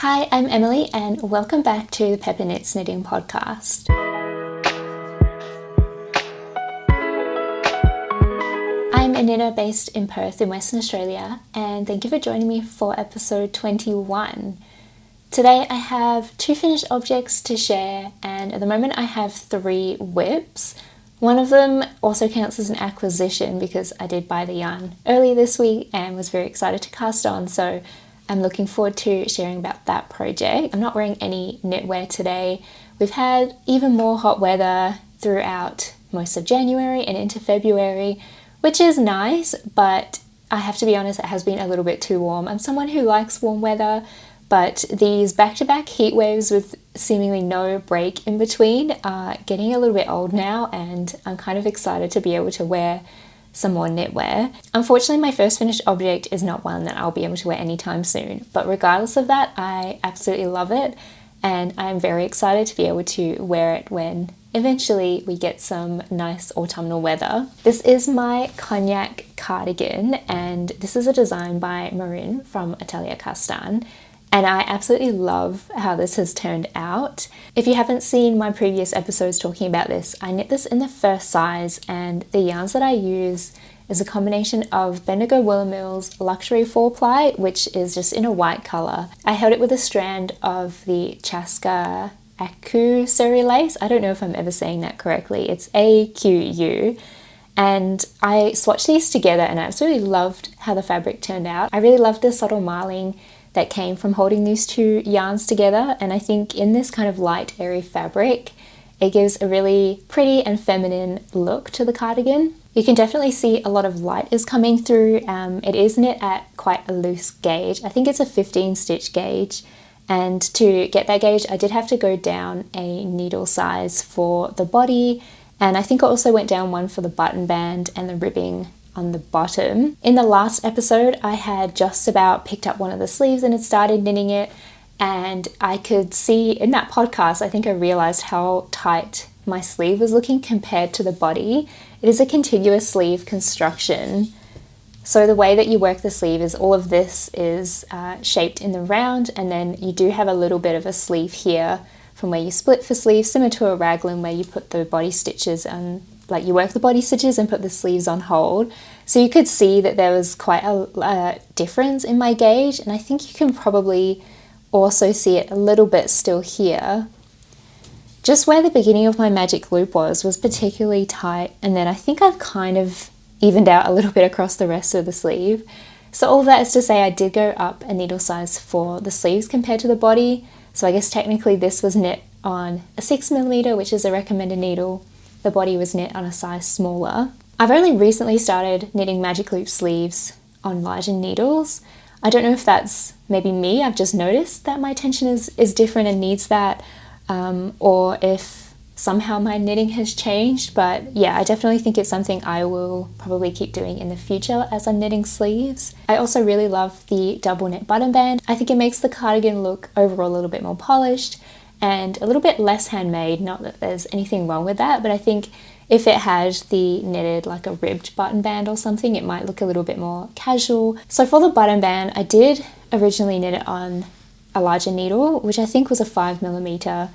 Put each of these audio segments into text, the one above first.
Hi, I'm Emily and welcome back to the Pepper Knits Knitting Podcast. I'm a knitter based in Perth in Western Australia and thank you for joining me for episode 21. Today I have 2 finished objects to share and at the moment I have 3 whips. One of them also counts as an acquisition because I did buy the yarn earlier this week and was very excited to cast on, so I'm looking forward to sharing about that project. I'm not wearing any knitwear today. We've had even more hot weather throughout most of January and into February, which is nice, but I have to be honest, it has been a little bit too warm. I'm someone who likes warm weather, but these back-to-back heat waves with seemingly no break in between are getting a little bit old now, and I'm kind of excited to be able to wear some more knitwear. Unfortunately, my first finished object is not one that I'll be able to wear anytime soon, but regardless of that, I absolutely love it and I'm very excited to be able to wear it when eventually we get some nice autumnal weather. This is my Cognac Cardigan and this is a design by Marin from Atelier Castin. And I absolutely love how this has turned out. If you haven't seen my previous episodes talking about this, I knit this in the first size and the yarns that I use is a combination of Bendigo Woollen Mill's Luxury 4-ply, which is just in a white colour. I held it with a strand of the Chaska Suri lace. I don't know if I'm ever saying that correctly. It's AQU. And I swatched these together and I absolutely loved how the fabric turned out. I really loved the subtle marling that came from holding these 2 yarns together, and I think in this kind of light airy fabric it gives a really pretty and feminine look to the cardigan. You can definitely see a lot of light is coming through. It is knit at quite a loose gauge. I think it's a 15 stitch gauge, and to get that gauge I did have to go down a needle size for the body, and I think I also went down one for the button band and the ribbing on the bottom. In the last episode I had just about picked up one of the sleeves and had started knitting it, and I could see in that podcast, I think I realized how tight my sleeve was looking compared to the body. It is a contiguous sleeve construction, so the way that you work the sleeve is all of this is shaped in the round, and then you do have a little bit of a sleeve here from where you split for sleeves, similar to a raglan where you put the body stitches and like you work the body stitches and put the sleeves on hold. So you could see that there was quite a difference in my gauge, and I think you can probably also see it a little bit still here. Just where the beginning of my magic loop was particularly tight, and then I think I've kind of evened out a little bit across the rest of the sleeve. So all of that is to say I did go up a needle size for the sleeves compared to the body. So I guess technically this was knit on a 6mm, which is a recommended needle. The body was knit on a size smaller. I've only recently started knitting magic loop sleeves on larger needles. I don't know if that's maybe me, I've just noticed that my tension is different and needs that, or if somehow my knitting has changed, but yeah, I definitely think it's something I will probably keep doing in the future as I'm knitting sleeves. I also really love the double knit button band. I think it makes the cardigan look overall a little bit more polished and a little bit less handmade. Not that there's anything wrong with that, but I think if it had the knitted like a ribbed button band or something, it might look a little bit more casual. So for the button band, I did originally knit it on a larger needle, which I think was a 5mm,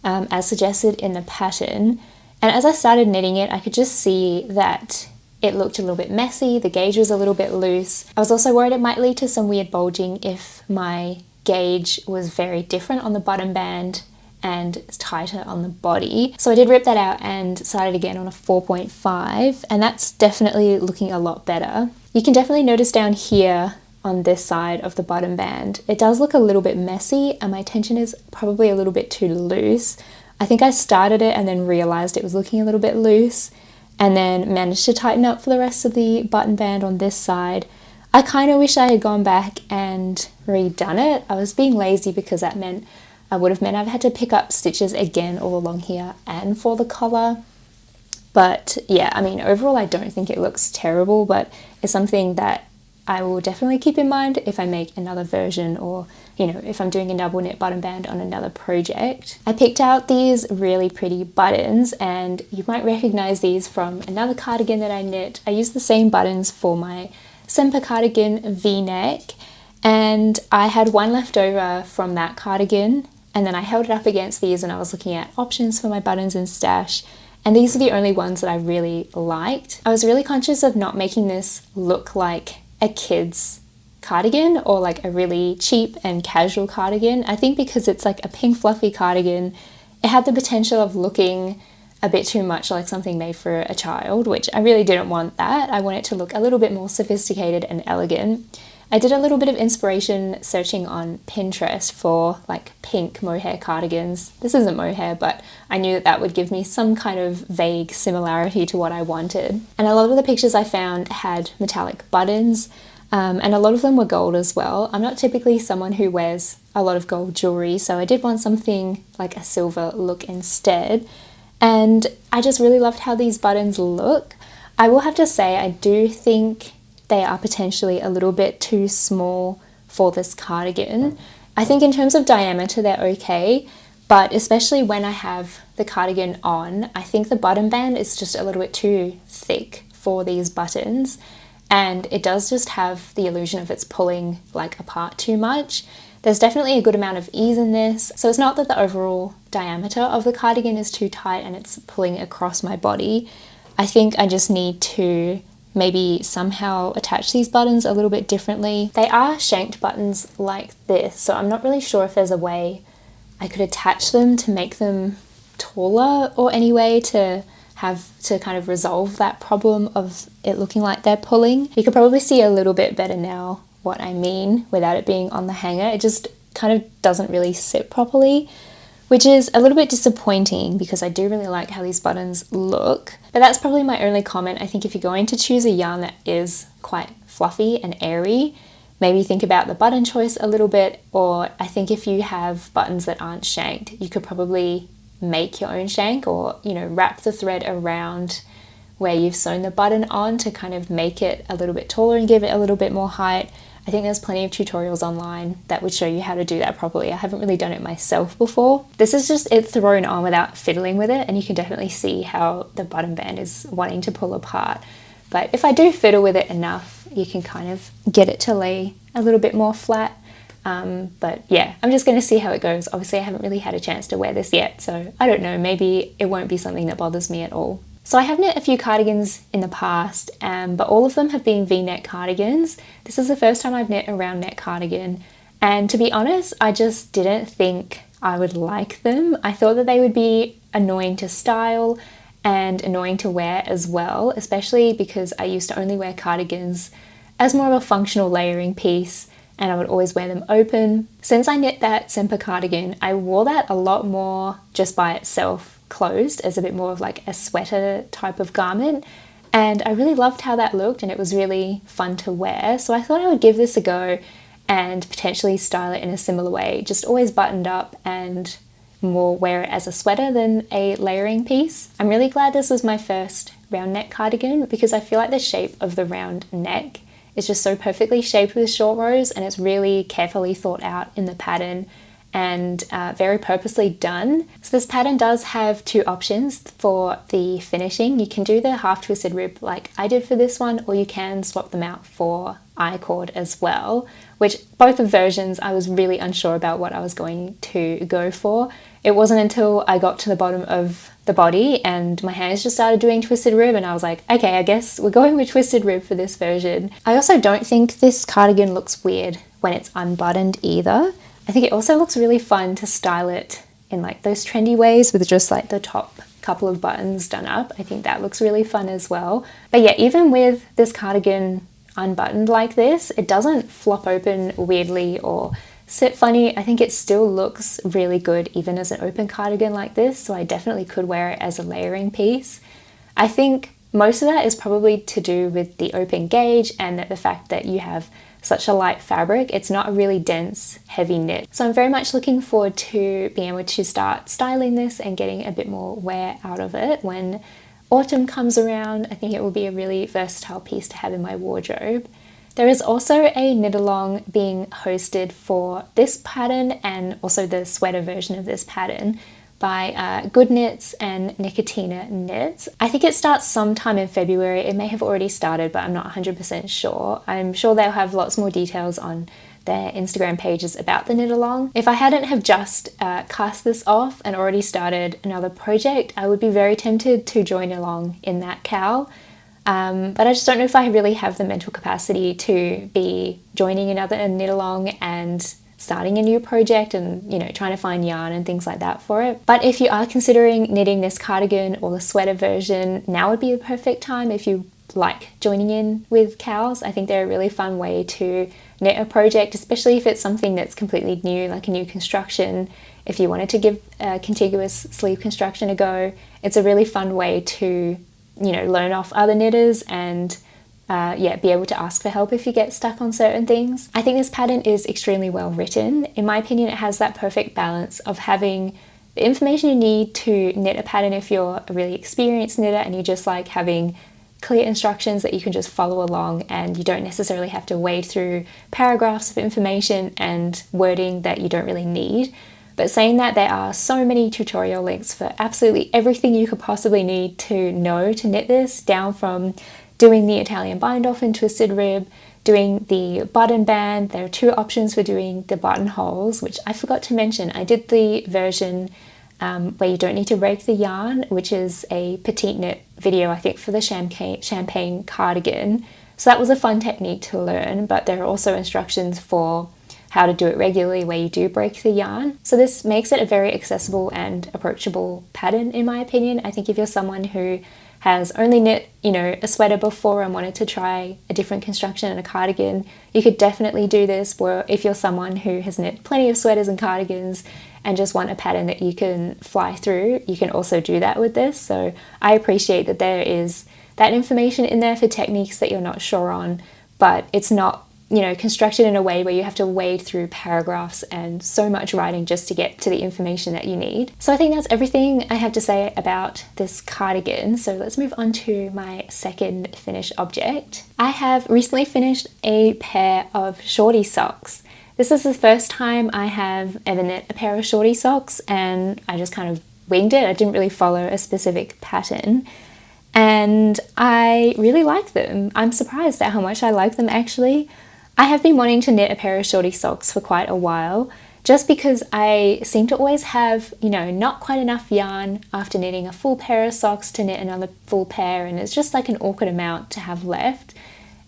as suggested in the pattern. And as I started knitting it, I could just see that it looked a little bit messy, the gauge was a little bit loose. I was also worried it might lead to some weird bulging if my gauge was very different on the button band and tighter on the body. So I did rip that out and started again on a 4.5, and that's definitely looking a lot better. You can definitely notice down here on this side of the button band, it does look a little bit messy and my tension is probably a little bit too loose. I think I started it and then realized it was looking a little bit loose and then managed to tighten up for the rest of the button band on this side. I kind of wish I had gone back and redone it. I was being lazy because that would have meant I've had to pick up stitches again all along here and for the collar. But yeah, I mean, overall I don't think it looks terrible, but it's something that I will definitely keep in mind if I make another version, or you know, if I'm doing a double knit button band on another project. I picked out these really pretty buttons, and you might recognize these from another cardigan that I knit. I used the same buttons for my Semper cardigan V-neck, And I had one left over from that cardigan, and then I held it up against these when I was looking at options for my buttons and stash, and these are the only ones that I really liked. I was really conscious of not making this look like a kid's cardigan or like a really cheap and casual cardigan. I think because it's like a pink fluffy cardigan, it had the potential of looking a bit too much like something made for a child, which I really didn't want that. I want it to look a little bit more sophisticated and elegant. I did a little bit of inspiration searching on Pinterest for like pink mohair cardigans. This isn't mohair, but I knew that that would give me some kind of vague similarity to what I wanted. And a lot of the pictures I found had metallic buttons, and a lot of them were gold as well. I'm not typically someone who wears a lot of gold jewelry, so I did want something like a silver look instead. And I just really loved how these buttons look. I will have to say, I do think they are potentially a little bit too small for this cardigan. I think in terms of diameter, they're okay, but especially when I have the cardigan on, I think the button band is just a little bit too thick for these buttons, and it does just have the illusion of it's pulling like apart too much. There's definitely a good amount of ease in this, so it's not that the overall diameter of the cardigan is too tight and it's pulling across my body. I think I just need to maybe somehow attach these buttons a little bit differently. They are shanked buttons like this, so I'm not really sure if there's a way I could attach them to make them taller or any way to have to kind of resolve that problem of it looking like they're pulling. You could probably see a little bit better now what I mean without it being on the hanger. It just kind of doesn't really sit properly, which is a little bit disappointing because I do really like how these buttons look. But that's probably my only comment. I think if you're going to choose a yarn that is quite fluffy and airy, maybe think about the button choice a little bit, or I think if you have buttons that aren't shanked, you could probably make your own shank, or, you know, wrap the thread around where you've sewn the button on to kind of make it a little bit taller and give it a little bit more height. I think there's plenty of tutorials online that would show you how to do that properly. I haven't really done it myself before. This is just it thrown on without fiddling with it, and you can definitely see how the button band is wanting to pull apart. But if I do fiddle with it enough, you can kind of get it to lay a little bit more flat. But yeah, I'm just going to see how it goes. Obviously, I haven't really had a chance to wear this yet, so I don't know, maybe it won't be something that bothers me at all. So I have knit a few cardigans in the past, but all of them have been V-neck cardigans. This is the first time I've knit a round neck cardigan, and to be honest, I just didn't think I would like them. I thought that they would be annoying to style and annoying to wear as well, especially because I used to only wear cardigans as more of a functional layering piece, and I would always wear them open. Since I knit that Semper cardigan, I wore that a lot more just by itself, closed, as a bit more of like a sweater type of garment, and I really loved how that looked, and it was really fun to wear. So I thought I would give this a go and potentially style it in a similar way, just always buttoned up and more wear it as a sweater than a layering piece. I'm really glad this was my first round neck cardigan because I feel like the shape of the round neck is just so perfectly shaped with short rows, and it's really carefully thought out in the pattern and very purposely done. So this pattern does have two options for the finishing. You can do the half twisted rib like I did for this one, or you can swap them out for I-cord as well, which both of versions I was really unsure about what I was going to go for. It wasn't until I got to the bottom of the body and my hands just started doing twisted rib, and I was like, okay, I guess we're going with twisted rib for this version. I also don't think this cardigan looks weird when it's unbuttoned either. I think it also looks really fun to style it in like those trendy ways with just like the top couple of buttons done up. I think that looks really fun as well. But yeah, even with this cardigan unbuttoned like this, it doesn't flop open weirdly or sit funny. I think it still looks really good even as an open cardigan like this, so I definitely could wear it as a layering piece. I think most of that is probably to do with the open gauge and the fact that you have such a light fabric. It's not a really dense, heavy knit. So I'm very much looking forward to being able to start styling this and getting a bit more wear out of it when autumn comes around. I think it will be a really versatile piece to have in my wardrobe. There is also a knit along being hosted for this pattern and also the sweater version of this pattern by Good Knits and Nicotina Knits. I think it starts sometime in February. It may have already started, but I'm not 100% sure. I'm sure they'll have lots more details on their Instagram pages about the knit along. If I hadn't have just cast this off and already started another project, I would be very tempted to join along in that cowl. But I just don't know if I really have the mental capacity to be joining another knit along and starting a new project and, you know, trying to find yarn and things like that for it. But if you are considering knitting this cardigan or the sweater version, now would be the perfect time if you like joining in with cowls. I think they're a really fun way to knit a project, especially if it's something that's completely new, like a new construction. If you wanted to give a contiguous sleeve construction a go, it's a really fun way to, you know, learn off other knitters and be able to ask for help if you get stuck on certain things. I think this pattern is extremely well written. In my opinion, it has that perfect balance of having the information you need to knit a pattern if you're a really experienced knitter and you just like having clear instructions that you can just follow along, and you don't necessarily have to wade through paragraphs of information and wording that you don't really need. But saying that, there are so many tutorial links for absolutely everything you could possibly need to know to knit this, down from doing the Italian bind off and twisted rib, doing the button band. There are 2 options for doing the buttonholes, which I forgot to mention. I did the version where you don't need to break the yarn, which is a petite knit video, I think, for the champagne cardigan. So that was a fun technique to learn, but there are also instructions for how to do it regularly where you do break the yarn. So this makes it a very accessible and approachable pattern, in my opinion. I think if you're someone who has only knit, you know, a sweater before and wanted to try a different construction and a cardigan, you could definitely do this. Or if you're someone who has knit plenty of sweaters and cardigans and just want a pattern that you can fly through, you can also do that with this. So I appreciate that there is that information in there for techniques that you're not sure on, but it's not, you know, constructed in a way where you have to wade through paragraphs and so much writing just to get to the information that you need. So I think that's everything I have to say about this cardigan. So let's move on to my second finished object. I have recently finished a pair of Shortie socks. This is the first time I have ever knit a pair of Shortie socks, and I just kind of winged it. I didn't really follow a specific pattern, and I really like them. I'm surprised at how much I like them, actually. I have been wanting to knit a pair of Shortie socks for quite a while, just because I seem to always have, you know, not quite enough yarn after knitting a full pair of socks to knit another full pair, and it's just like an awkward amount to have left.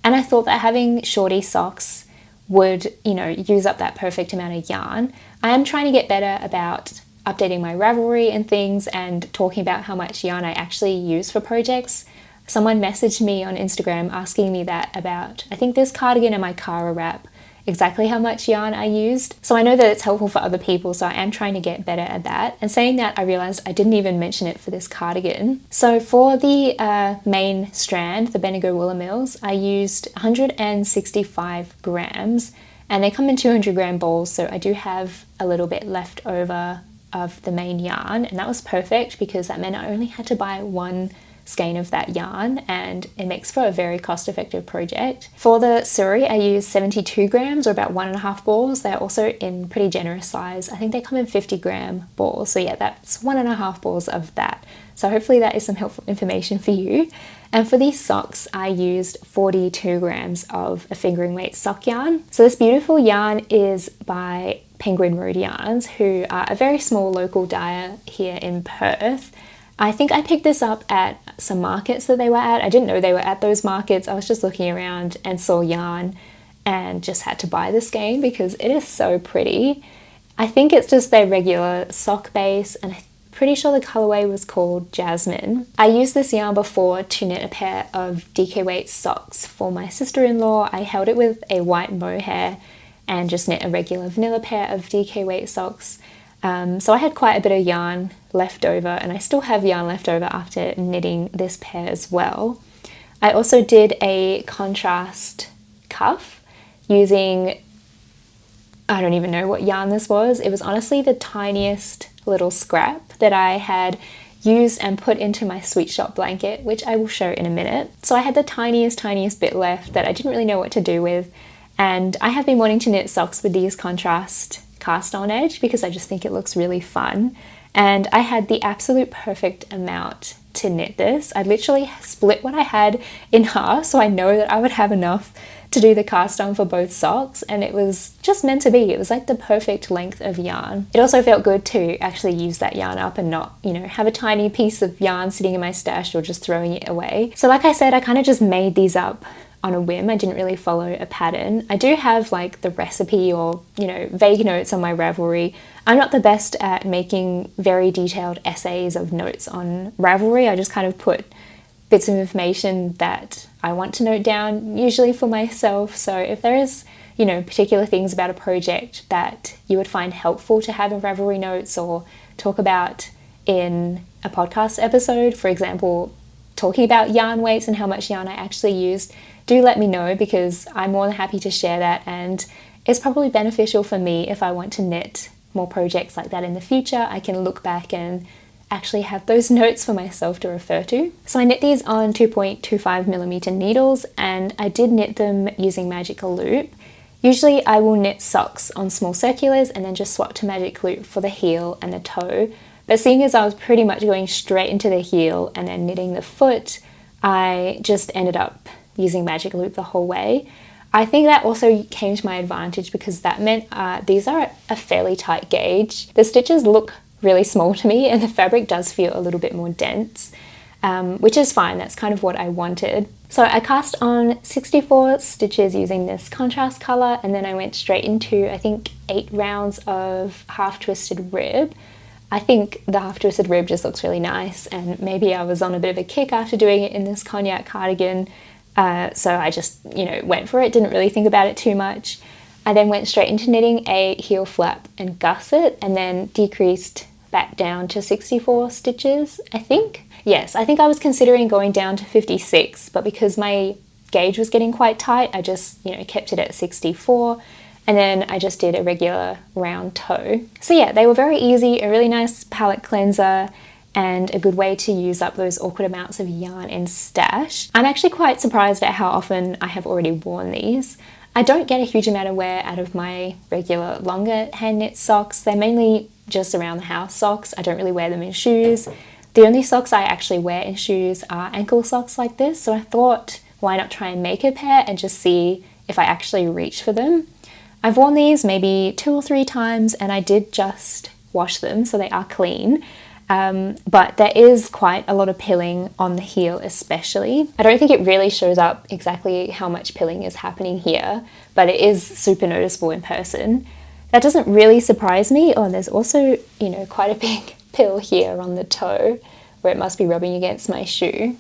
And I thought that having Shortie socks would, you know, use up that perfect amount of yarn. I am trying to get better about updating my Ravelry and things and talking about how much yarn I actually use for projects. Someone messaged me on Instagram asking me that about, I think, this cardigan and my Cara wrap, exactly how much yarn I used. So I know that it's helpful for other people, so I am trying to get better at that. And saying that, I realized I didn't even mention it for this cardigan. So for the main strand, the Bendigo Woollen Mills, I used 165 grams, and they come in 200 gram balls, so I do have a little bit left over of the main yarn, and that was perfect because that meant I only had to buy 1 skein of that yarn, and it makes for a very cost-effective project. For the Suri, I used 72 grams, or about 1.5 balls. They're also in pretty generous size. I think they come in 50 gram balls, so yeah, that's 1.5 balls of that. So hopefully that is some helpful information for you. And for these socks, I used 42 grams of a fingering weight sock yarn. So this beautiful yarn is by Penguin Road Yarns, who are a very small local dyer here in Perth. I think I picked this up at some markets that they were at. I didn't know they were at those markets. I was just looking around and saw yarn and just had to buy this skein because it is so pretty. I think it's just their regular sock base, and I'm pretty sure the colorway was called Jasmine. I used this yarn before to knit a pair of DK weight socks for my sister-in-law. I held it with a white mohair and just knit a regular vanilla pair of DK weight socks. So I had quite a bit of yarn left over, and I still have yarn left over after knitting this pair as well. I also did a contrast cuff using, I don't even know what yarn this was. It was honestly the tiniest little scrap that I had used and put into my sweet shop blanket, which I will show in a minute. So I had the tiniest bit left that I didn't really know what to do with, and I have been wanting to knit socks with these contrast cast on edge because I just think it looks really fun, and I had the absolute perfect amount to knit this. I literally split what I had in half, so I know that I would have enough to do the cast on for both socks, and it was just meant to be. It was like the perfect length of yarn. It also felt good to actually use that yarn up and not, you know, have a tiny piece of yarn sitting in my stash or just throwing it away. So like I said, I kind of just made these up on a whim. I didn't really follow a pattern. I do have like the recipe or, you know, vague notes on my Ravelry. I'm not the best at making very detailed essays of notes on Ravelry. I just kind of put bits of information that I want to note down, usually for myself. So if there is, you know, particular things about a project that you would find helpful to have in Ravelry notes or talk about in a podcast episode, for example, talking about yarn weights and how much yarn I actually used, do let me know, because I'm more than happy to share that, and it's probably beneficial for me if I want to knit more projects like that in the future. I can look back and actually have those notes for myself to refer to. So I knit these on 2.25mm needles, and I did knit them using Magic Loop. Usually I will knit socks on small circulars and then just swap to Magic Loop for the heel and the toe. But seeing as I was pretty much going straight into the heel and then knitting the foot, I just ended up using Magic Loop the whole way. I think that also came to my advantage because that meant these are a fairly tight gauge. The stitches look really small to me and the fabric does feel a little bit more dense, which is fine. That's kind of what I wanted. So I cast on 64 stitches using this contrast color, and then I went straight into, I think, 8 rounds of half twisted rib. I think the half twisted rib just looks really nice, and maybe I was on a bit of a kick after doing it in this Cognac Cardigan. So I just, you know, went for it, didn't really think about it too much. I then went straight into knitting a heel flap and gusset, and then decreased back down to 64 stitches, I think. Yes, I think I was considering going down to 56, but because my gauge was getting quite tight, I just, you know, kept it at 64, and then I just did a regular round toe. So yeah, they were very easy, a really nice palette cleanser, and a good way to use up those awkward amounts of yarn in stash. I'm actually quite surprised at how often I have already worn these. I don't get a huge amount of wear out of my regular longer hand knit socks. They're mainly just around the house socks. I don't really wear them in shoes. The only socks I actually wear in shoes are ankle socks like this, so I thought, why not try and make a pair and just see if I actually reach for them. I've worn these maybe 2 or 3 times, and I did just wash them, so they are clean. But there is quite a lot of pilling on the heel especially. I don't think it really shows up exactly how much pilling is happening here, but it is super noticeable in person. That doesn't really surprise me. Oh, there's also, you know, quite a big pill here on the toe where it must be rubbing against my shoe.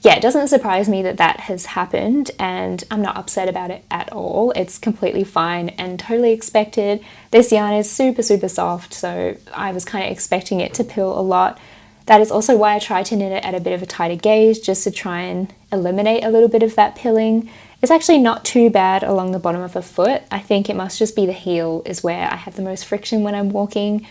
Yeah, it doesn't surprise me that that has happened, and I'm not upset about it at all. It's completely fine and totally expected. This yarn is super, super soft, so I was kind of expecting it to pill a lot. That is also why I tried to knit it at a bit of a tighter gauge, just to try and eliminate a little bit of that pilling. It's actually not too bad along the bottom of the foot. I think it must just be the heel is where I have the most friction when I'm walking.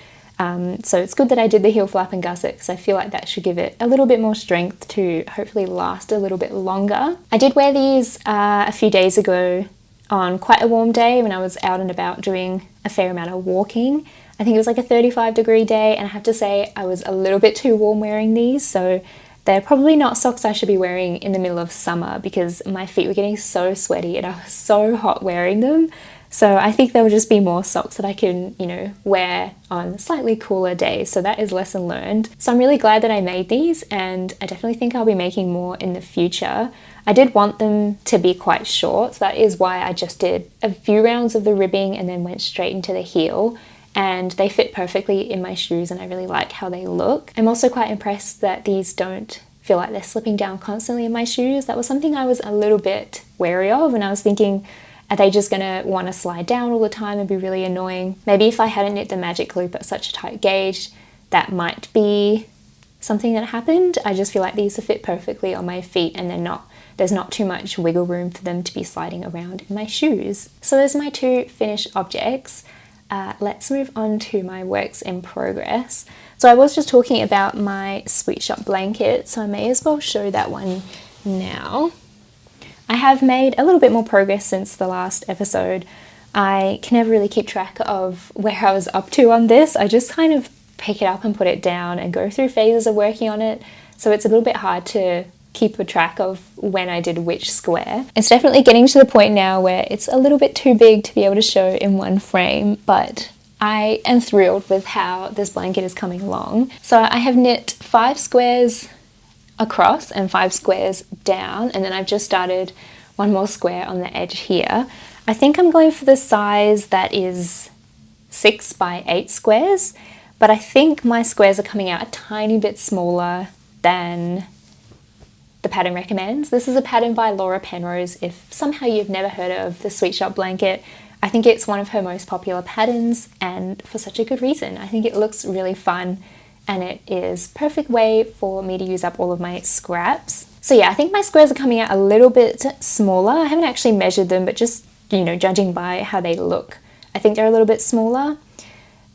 So it's good that I did the heel flap and gusset, because I feel like that should give it a little bit more strength to hopefully last a little bit longer. I did wear these a few days ago on quite a warm day when I was out and about doing a fair amount of walking. I think it was like a 35-degree day, and I have to say I was a little bit too warm wearing these, so they're probably not socks I should be wearing in the middle of summer, because my feet were getting so sweaty and I was so hot wearing them. So I think there will just be more socks that I can, you know, wear on slightly cooler days. So that is lesson learned. So I'm really glad that I made these, and I definitely think I'll be making more in the future. I did want them to be quite short, so that is why I just did a few rounds of the ribbing and then went straight into the heel. And they fit perfectly in my shoes, and I really like how they look. I'm also quite impressed that these don't feel like they're slipping down constantly in my shoes. That was something I was a little bit wary of, and I was thinking, are they just gonna want to slide down all the time and be really annoying? Maybe if I hadn't knit the Magic Loop at such a tight gauge, that might be something that happened. I just feel like these will fit perfectly on my feet, and there's not too much wiggle room for them to be sliding around in my shoes. So those are my 2 finished objects. Let's move on to my works in progress. So I was just talking about my Sweet Shop blanket, so I may as well show that one now. I have made a little bit more progress since the last episode. I can never really keep track of where I was up to on this. I just kind of pick it up and put it down and go through phases of working on it. So it's a little bit hard to keep a track of when I did which square. It's definitely getting to the point now where it's a little bit too big to be able to show in one frame, but I am thrilled with how this blanket is coming along. So I have knit 5 squares across and 5 squares down, and then I've just started one more square on the edge here. I think I'm going for the size that is 6 by 8 squares, but I think my squares are coming out a tiny bit smaller than the pattern recommends. This is a pattern by Laura Penrose. If somehow you've never heard of the Sweet Shop blanket, I think it's one of her most popular patterns, and for such a good reason. I think it looks really fun, and it is perfect way for me to use up all of my scraps. So yeah, I think my squares are coming out a little bit smaller. I haven't actually measured them, but just, you know, judging by how they look, I think they're a little bit smaller.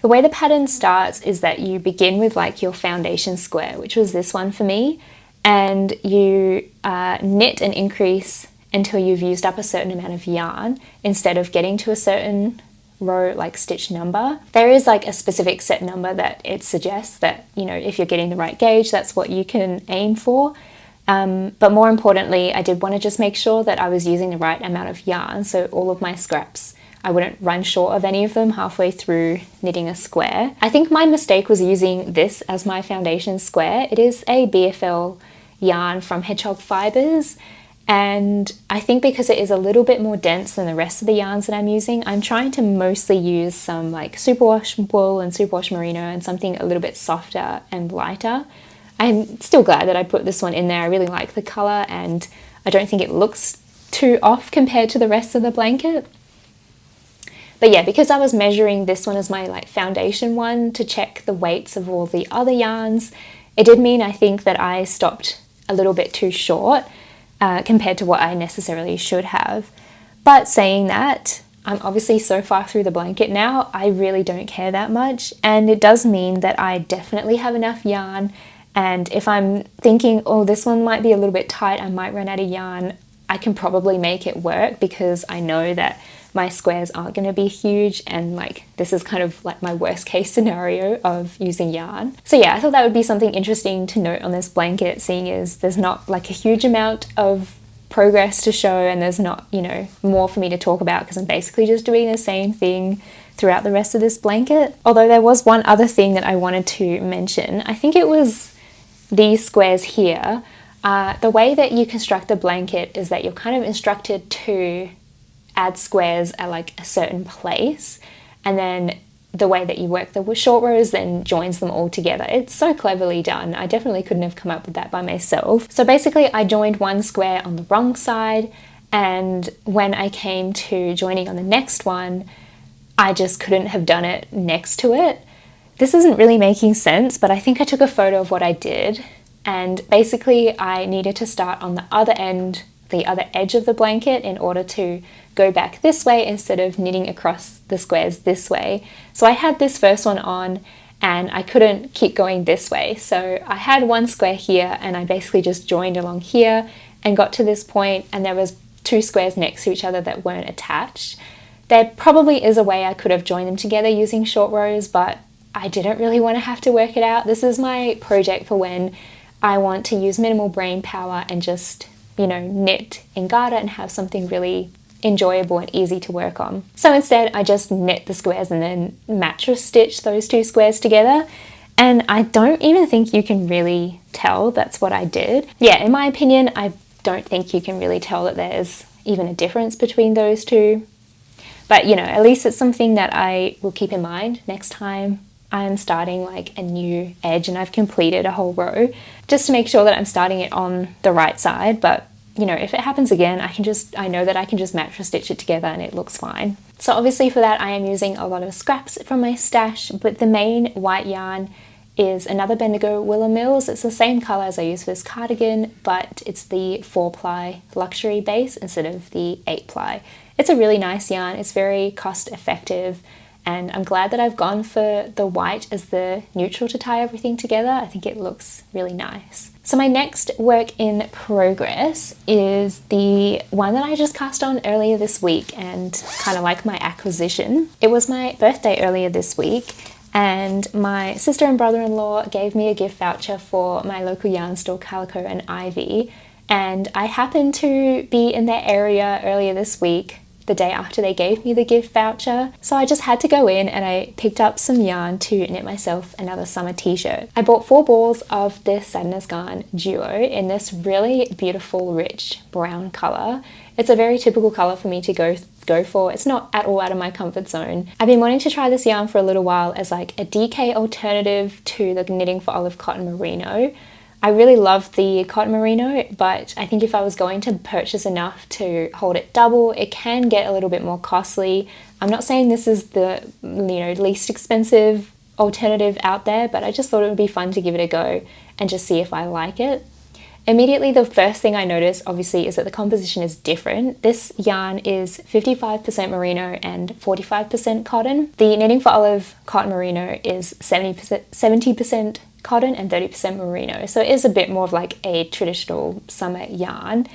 The way the pattern starts is that you begin with like your foundation square, which was this one for me, and you knit and increase until you've used up a certain amount of yarn instead of getting to a certain row like stitch number. There is like a specific set number that it suggests that, you know, if you're getting the right gauge, that's what you can aim for. But more importantly, I did want to just make sure that I was using the right amount of yarn, so all of my scraps, I wouldn't run short of any of them halfway through knitting a square. I think my mistake was using this as my foundation square. It is a BFL yarn from Hedgehog Fibers, and I think because it is a little bit more dense than the rest of the yarns that I'm using, I'm trying to mostly use some like superwash wool and superwash merino and something a little bit softer and lighter. I'm still glad that I put this one in there. I really like the colour, and I don't think it looks too off compared to the rest of the blanket. But yeah, because I was measuring this one as my like foundation one to check the weights of all the other yarns, it did mean I think that I stopped a little bit too short compared to what I necessarily should have. But saying that, I'm obviously so far through the blanket now, I really don't care that much, and it does mean that I definitely have enough yarn. And if I'm thinking, oh, this one might be a little bit tight, I might run out of yarn, I can probably make it work because I know that my squares aren't going to be huge, and like this is kind of like my worst case scenario of using yarn. So yeah, I thought that would be something interesting to note on this blanket, seeing as there's not like a huge amount of progress to show, and there's not, you know, more for me to talk about because I'm basically just doing the same thing throughout the rest of this blanket. Although there was one other thing that I wanted to mention. I think it was these squares here. The way that you construct the blanket is that you're kind of instructed to add squares at like a certain place, and then the way that you work the short rows then joins them all together. It's so cleverly done. I definitely couldn't have come up with that by myself. So basically I joined one square on the wrong side, and when I came to joining on the next one, I just couldn't have done it next to it. This isn't really making sense, but I think I took a photo of what I did, and basically I needed to start on the other end, the other edge of the blanket in order to go back this way instead of knitting across the squares this way. So I had this first one on and I couldn't keep going this way. So I had one square here and I basically just joined along here and got to this point, and there was 2 squares next to each other that weren't attached. There probably is a way I could have joined them together using short rows, but I didn't really want to have to work it out. This is my project for when I want to use minimal brain power and just, you know, knit in garter and have something really enjoyable and easy to work on. So instead I just knit the squares and then mattress stitch those 2 squares together, and I don't even think you can really tell that's what I did. Yeah, in my opinion, I don't think you can really tell that there's even a difference between those 2. But you know, at least it's something that I will keep in mind next time I'm starting like a new edge and I've completed a whole row, just to make sure that I'm starting it on the right side. But you know, if it happens again, I know that I can just mattress stitch it together and it looks fine. So obviously for that I am using a lot of scraps from my stash, but the main white yarn is another Bendigo Willow Mills. It's the same colour as I use for this cardigan, but it's the 4-ply luxury base instead of the 8-ply. It's a really nice yarn, it's very cost effective, and I'm glad that I've gone for the white as the neutral to tie everything together. I think it looks really nice. So my next work in progress is the one that I just cast on earlier this week, and kind of like my acquisition. It was my birthday earlier this week, and my sister and brother-in-law gave me a gift voucher for my local yarn store Calico and Ivy, and I happened to be in their area earlier this week, the day after they gave me the gift voucher. So I just had to go in and I picked up some yarn to knit myself another summer t-shirt. I bought 4 balls of this Sandnes Garn Duo in this really beautiful rich brown colour. It's a very typical colour for me to go for. It's not at all out of my comfort zone. I've been wanting to try this yarn for a little while as like a DK alternative to the Knitting for Olive cotton merino. I really love the cotton merino, but I think if I was going to purchase enough to hold it double, it can get a little bit more costly. I'm not saying this is the least expensive alternative out there, but I just thought it would be fun to give it a go and just see if I like it. Immediately, the first thing I noticed, obviously, is that the composition is different. This yarn is 55% merino and 45% cotton. The Knitting for Olive cotton merino is 70% cotton and 30% merino. So it is a bit more of like a traditional summer yarn.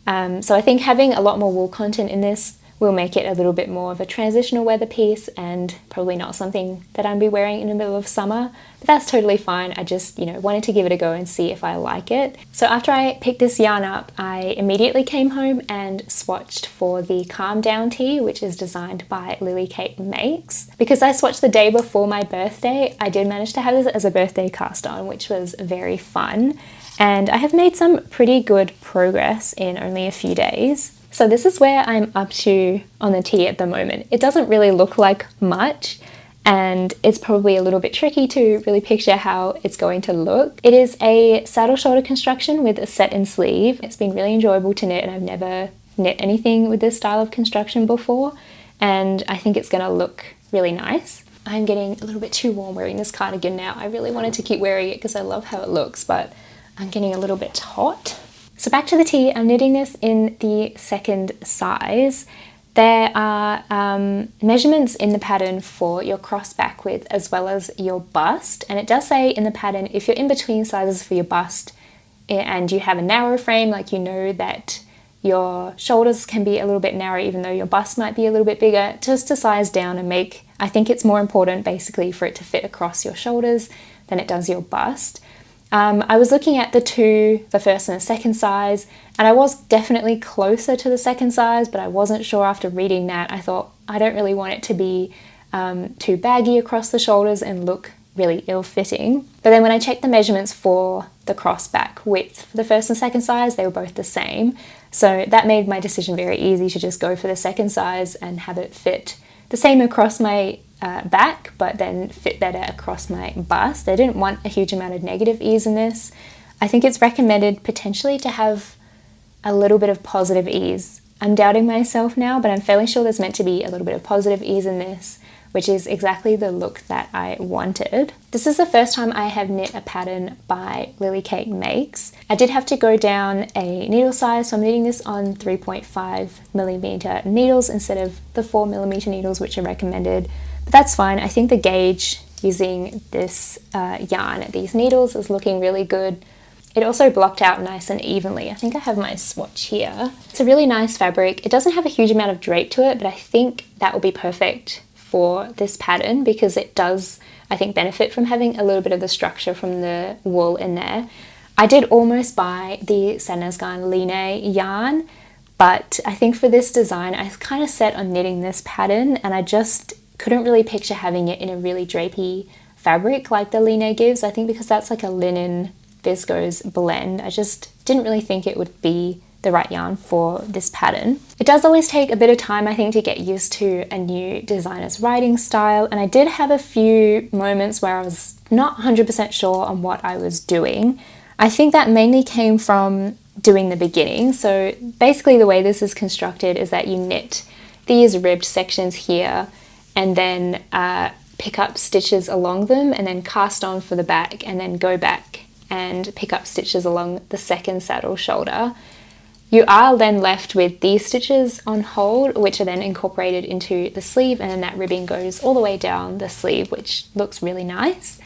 So I think having a lot more wool content in this will make it a little bit more of a transitional weather piece and probably not something that I'd be wearing in the middle of summer, but that's totally fine. I just, wanted to give it a go and see if I like it. So after I picked this yarn up, I immediately came home and swatched for the Calm Down tee, which is designed by Lily Kate Makes. Because I swatched the day before my birthday, I did manage to have this as a birthday cast on, which was very fun. And I have made some pretty good progress in only a few days. So this is where I'm up to on the tee at the moment. It doesn't really look like much, and it's probably a little bit tricky to really picture how it's going to look. It is a saddle shoulder construction with a set-in sleeve. It's been really enjoyable to knit, and I've never knit anything with this style of construction before, and I think it's going to look really nice. I'm getting a little bit too warm wearing this cardigan now. I really wanted to keep wearing it because I love how it looks, but I'm getting a little bit hot. So back to the tee, I'm knitting this in the second size. There are measurements in the pattern for your cross back width as well as your bust, and it does say in the pattern if you're in between sizes for your bust and you have a narrow frame, like that your shoulders can be a little bit narrow even though your bust might be a little bit bigger, just to size down and I think it's more important basically for it to fit across your shoulders than it does your bust. I was looking at the first and the second size, and I was definitely closer to the second size, but I wasn't sure after reading that. I thought I don't really want it to be too baggy across the shoulders and look really ill-fitting. But then when I checked the measurements for the cross back width for the first and second size, they were both the same. So that made my decision very easy to just go for the second size and have it fit the same across my back, but then fit better across my bust. I didn't want a huge amount of negative ease in this. I think it's recommended potentially to have a little bit of positive ease. I'm doubting myself now, but I'm fairly sure there's meant to be a little bit of positive ease in this, which is exactly the look that I wanted. This is the first time I have knit a pattern by Lily Kate Makes. I did have to go down a needle size, so I'm knitting this on 3.5mm needles instead of the 4mm needles, which are recommended. But that's fine. I think the gauge using this yarn at these needles is looking really good. It also blocked out nice and evenly. I think I have my swatch here. It's a really nice fabric. It doesn't have a huge amount of drape to it, but I think that will be perfect for this pattern because it does, I think, benefit from having a little bit of the structure from the wool in there. I did almost buy the Sandnes Garn Line yarn, but I think for this design, I was kind of set on knitting this pattern, and I just couldn't really picture having it in a really drapey fabric like the Line gives. I think because that's like a linen viscose blend, I just didn't really think it would be the right yarn for this pattern. It does always take a bit of time, I think, to get used to a new designer's writing style, and I did have a few moments where I was not 100% sure on what I was doing. I think that mainly came from doing the beginning. So basically the way this is constructed is that you knit these ribbed sections here and then pick up stitches along them and then cast on for the back and then go back and pick up stitches along the second saddle shoulder. You are then left with these stitches on hold, which are then incorporated into the sleeve, and then that ribbing goes all the way down the sleeve, which looks really nice.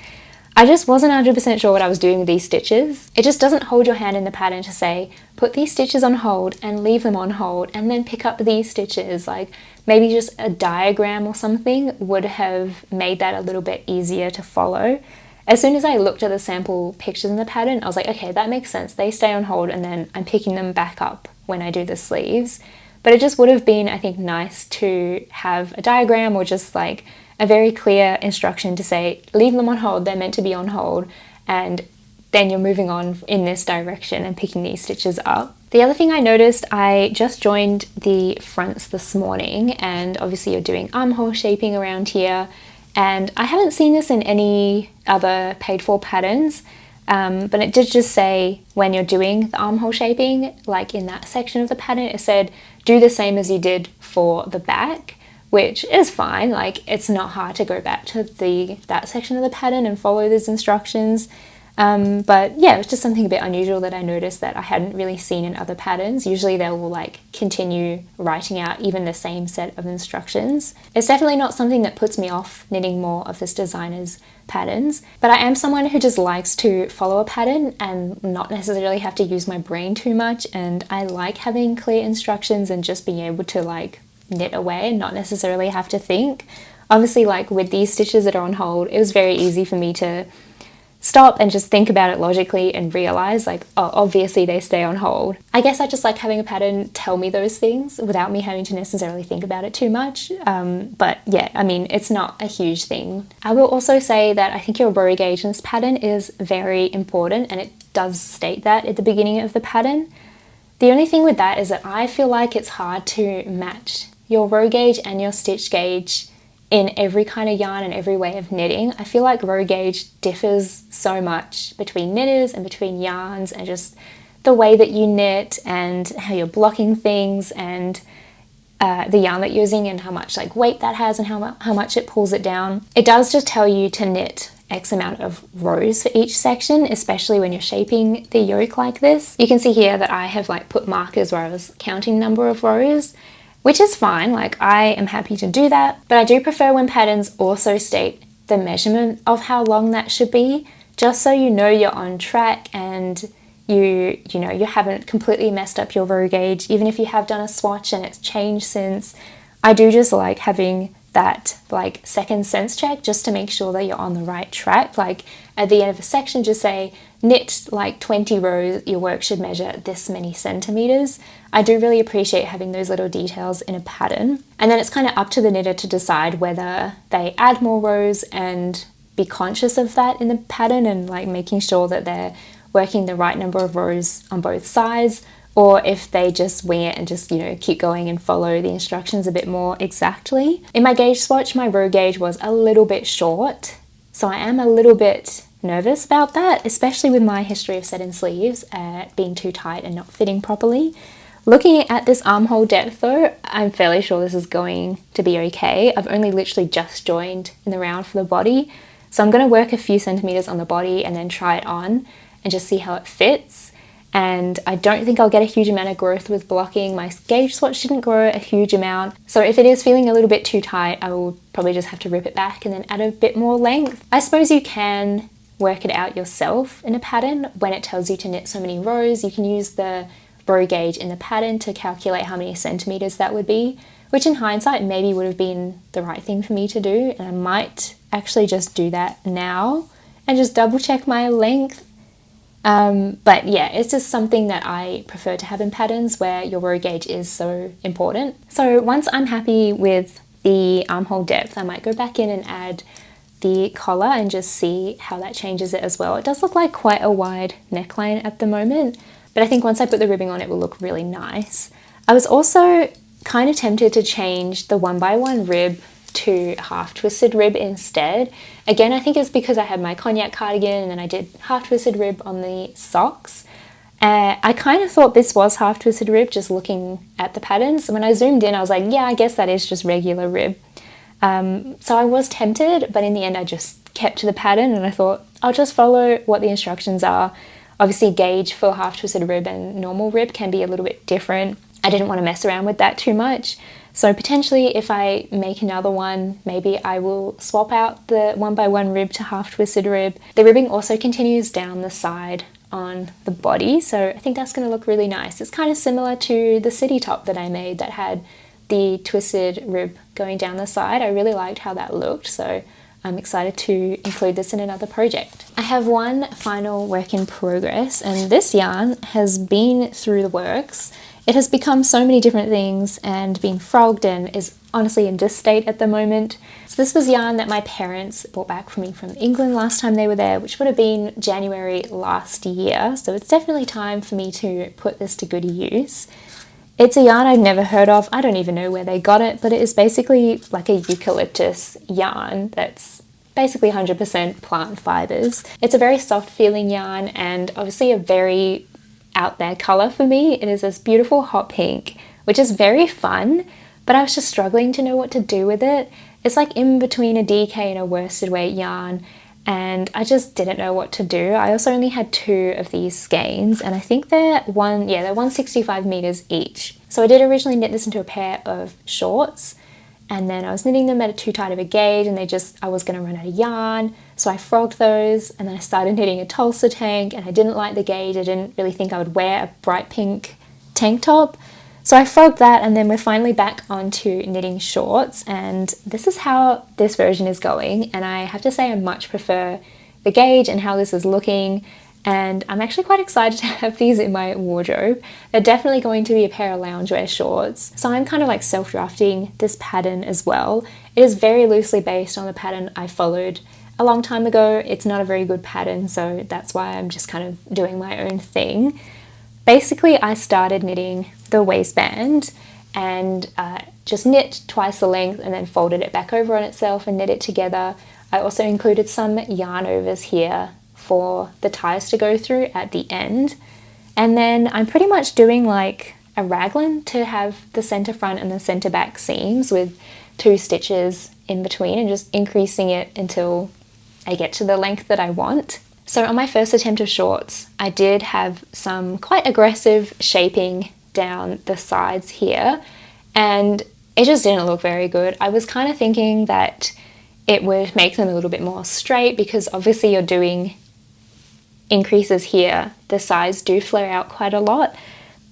I just wasn't 100% sure what I was doing with these stitches. It just doesn't hold your hand in the pattern to say, put these stitches on hold and leave them on hold and then pick up these stitches. Like maybe just a diagram or something would have made that a little bit easier to follow. as soon as I looked at the sample pictures in the pattern, I was like, okay, that makes sense. They stay on hold and then I'm picking them back up when I do the sleeves. But it just would have been, I think, nice to have a diagram or just like a very clear instruction to say, leave them on hold, they're meant to be on hold, and then you're moving on in this direction and picking these stitches up. The other thing I noticed, I just joined the fronts this morning, and obviously you're doing armhole shaping around here, and I haven't seen this in any other paid for patterns, but it did just say when you're doing the armhole shaping, like in that section of the pattern, it said do the same as you did for the back, which is fine. Like, it's not hard to go back to that section of the pattern and follow those instructions. But yeah, it's just something a bit unusual that I noticed that I hadn't really seen in other patterns. Usually they will like continue writing out even the same set of instructions. It's definitely not something that puts me off knitting more of this designer's patterns, but I am someone who just likes to follow a pattern and not necessarily have to use my brain too much, and I like having clear instructions and just being able to like knit away and not necessarily have to think. Obviously, like with these stitches that are on hold, it was very easy for me to stop and just think about it logically and realize like, oh, obviously they stay on hold. I guess I just like having a pattern tell me those things without me having to necessarily think about it too much. But yeah, I mean, it's not a huge thing. I will also say that I think your row gauge in this pattern is very important, and it does state that at the beginning of the pattern. The only thing with that is that I feel like it's hard to match your row gauge and your stitch gauge in every kind of yarn and every way of knitting. I feel like row gauge differs so much between knitters and between yarns, and just the way that you knit and how you're blocking things, and the yarn that you're using and how much like weight that has and how much it pulls it down. It does just tell you to knit X amount of rows for each section, especially when you're shaping the yoke like this. You can see here that I have like put markers where I was counting number of rows, which is fine. Like, I am happy to do that, but I do prefer when patterns also state the measurement of how long that should be, just so you know you're on track and you know you haven't completely messed up your row gauge, even if you have done a swatch and it's changed since. I do just like having that like second sense check just to make sure that you're on the right track. Like at the end of a section, just say knit like 20 rows, your work should measure this many centimeters. I do really appreciate having those little details in a pattern. And then it's kind of up to the knitter to decide whether they add more rows and be conscious of that in the pattern and like making sure that they're working the right number of rows on both sides, or if they just wing it and just, you know, keep going and follow the instructions a bit more exactly. In my gauge swatch, my row gauge was a little bit short, so I am a little bit nervous about that, especially with my history of set-in sleeves being too tight and not fitting properly. Looking at this armhole depth though, I'm fairly sure this is going to be okay. I've only literally just joined in the round for the body, so I'm going to work a few centimeters on the body and then try it on and just see how it fits. And I don't think I'll get a huge amount of growth with blocking. My gauge swatch didn't grow a huge amount, so if it is feeling a little bit too tight, I will probably just have to rip it back and then add a bit more length. I suppose you can work it out yourself in a pattern. When it tells you to knit so many rows, you can use the row gauge in the pattern to calculate how many centimeters that would be, which in hindsight maybe would have been the right thing for me to do, and I might actually just do that now and just double check my length. But yeah, it's just something that I prefer to have in patterns where your row gauge is so important. So once I'm happy with the armhole depth, I might go back in and add the collar and just see how that changes it as well. It does look like quite a wide neckline at the moment, but I think once I put the ribbing on, it will look really nice. I was also kind of tempted to change the 1x1 rib to half twisted rib instead. Again, I think it's because I had my Cognac cardigan and then I did half twisted rib on the socks. I kind of thought this was half twisted rib just looking at the patterns. So when I zoomed in, I was like, yeah, I guess that is just regular rib. So I was tempted, but in the end I just kept to the pattern and I thought I'll just follow what the instructions are. Obviously gauge for half twisted rib and normal rib can be a little bit different. I didn't want to mess around with that too much. So potentially if I make another one, maybe I will swap out the 1x1 rib to half twisted rib. The ribbing also continues down the side on the body, so I think that's going to look really nice. It's kind of similar to the city top that I made that had the twisted rib going down the side. I really liked how that looked, so I'm excited to include this in another project. I have one final work in progress, and this yarn has been through the works. It has become so many different things and been frogged and is honestly in this state at the moment. So this was yarn that my parents brought back for me from England last time they were there, which would have been January last year. So it's definitely time for me to put this to good use. It's a yarn I've never heard of. I don't even know where they got it, but it is basically like a eucalyptus yarn that's basically 100% plant fibers. It's a very soft feeling yarn and obviously a very out there colour for me. It is this beautiful hot pink, which is very fun, but I was just struggling to know what to do with it. It's like in between a DK and a worsted weight yarn, and I just didn't know what to do. I also only had 2 of these skeins, and I think they're 165 meters each. So I did originally knit this into a pair of shorts, and then I was knitting them at a too tight of a gauge, and I was going to run out of yarn, so I frogged those, and then I started knitting a Tulsa tank, and I didn't like the gauge. I didn't really think I would wear a bright pink tank top, so I frogged that, and then we're finally back onto knitting shorts, and this is how this version is going, and I have to say I much prefer the gauge and how this is looking, and I'm actually quite excited to have these in my wardrobe. They're definitely going to be a pair of loungewear shorts, so I'm kind of like self-drafting this pattern as well. It is very loosely based on the pattern I followed a long time ago. It's not a very good pattern, so that's why I'm just kind of doing my own thing. Basically, I started knitting the waistband and just knit twice the length and then folded it back over on itself and knit it together. I also included some yarn overs here for the ties to go through at the end. And then I'm pretty much doing like a raglan to have the center front and the center back seams with 2 stitches in between and just increasing it until I get to the length that I want. So on my first attempt of shorts, I did have some quite aggressive shaping down the sides here, and it just didn't look very good. I was kind of thinking that it would make them a little bit more straight because obviously you're doing increases here. The sides do flare out quite a lot,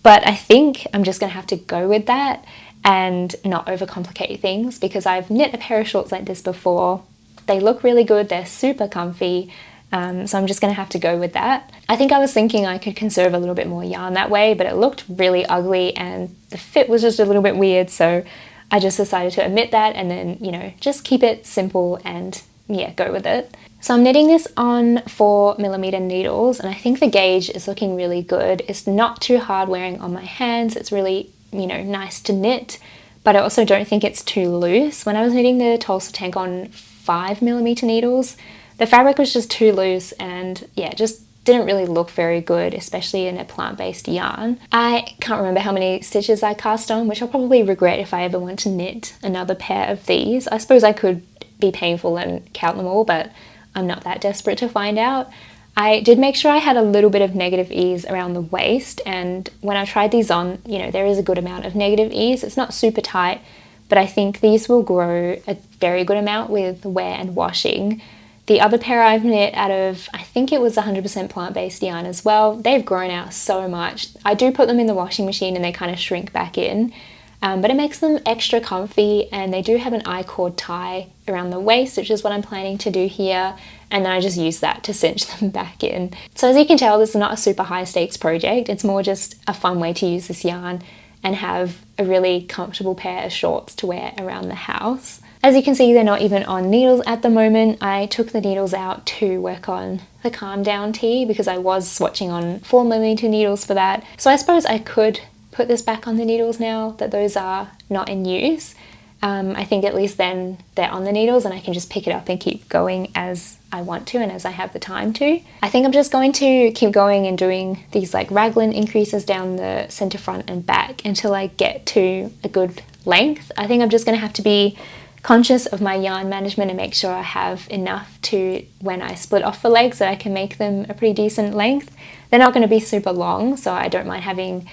but I think I'm just going to have to go with that and not overcomplicate things because I've knit a pair of shorts like this before. They look really good, they're super comfy. So I'm just going to have to go with that. I think I was thinking I could conserve a little bit more yarn that way, but it looked really ugly and the fit was just a little bit weird, so I just decided to omit that and then, you know, just keep it simple and yeah, go with it. So I'm knitting this on 4mm needles, and I think the gauge is looking really good. It's not too hard wearing on my hands. It's really, you know, nice to knit, but I also don't think it's too loose. When I was knitting the Tulsa tank on 5mm needles, the fabric was just too loose and yeah, just didn't really look very good, especially in a plant-based yarn. I can't remember how many stitches I cast on, which I'll probably regret if I ever want to knit another pair of these. I suppose I could be painful and count them all, but I'm not that desperate to find out. I did make sure I had a little bit of negative ease around the waist, and when I tried these on, you know, there is a good amount of negative ease. It's not super tight, but I think these will grow a very good amount with wear and washing. The other pair I've knit out of, I think it was 100% plant-based yarn as well. They've grown out so much. I do put them in the washing machine and they kind of shrink back in, but it makes them extra comfy, and they do have an I-cord tie around the waist, which is what I'm planning to do here, and then I just use that to cinch them back in. So as you can tell, this is not a super high stakes project. It's more just a fun way to use this yarn and have a really comfortable pair of shorts to wear around the house. As you can see, they're not even on needles at the moment. I took the needles out to work on the Calm Down tee because I was swatching on 4mm needles for that. So I suppose I could put this back on the needles now that those are not in use. I think at least then they're on the needles and I can just pick it up and keep going as I want to and as I have the time to. I think I'm just going to keep going and doing these like raglan increases down the center front and back until I get to a good length. I think I'm just going to have to be conscious of my yarn management and make sure I have enough to, when I split off the legs, that I can make them a pretty decent length. They're not going to be super long, so I don't mind having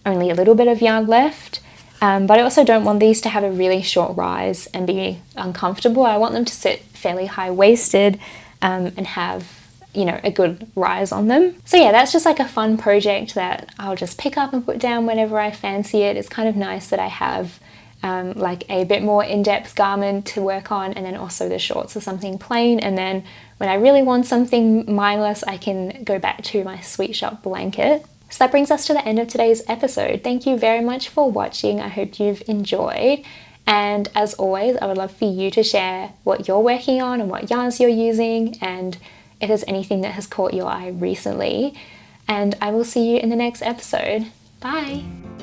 only a little bit of yarn left. But I also don't want these to have a really short rise and be uncomfortable. I want them to sit fairly high-waisted and have, you know, a good rise on them. So yeah, that's just like a fun project that I'll just pick up and put down whenever I fancy it. It's kind of nice that I have like a bit more in-depth garment to work on, and then also the shorts are something plain. And then when I really want something mindless, I can go back to my Sweet Shop blanket. So that brings us to the end of today's episode. Thank you very much for watching. I hope you've enjoyed. And as always, I would love for you to share what you're working on and what yarns you're using, and if there's anything that has caught your eye recently. And I will see you in the next episode. Bye!